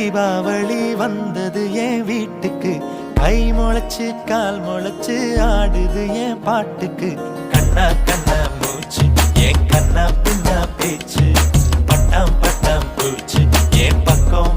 தீபாவளி வந்தது என் வீட்டுக்கு கை முளைச்சு கால் முளைச்சு ஆடுது என் பாட்டுக்கு கண்ணா கண்ணா மூச்சு என் கண்ணா பின்னா பேச்சு பட்டாம் பட்டாம் பூச்சு என் பக்கம்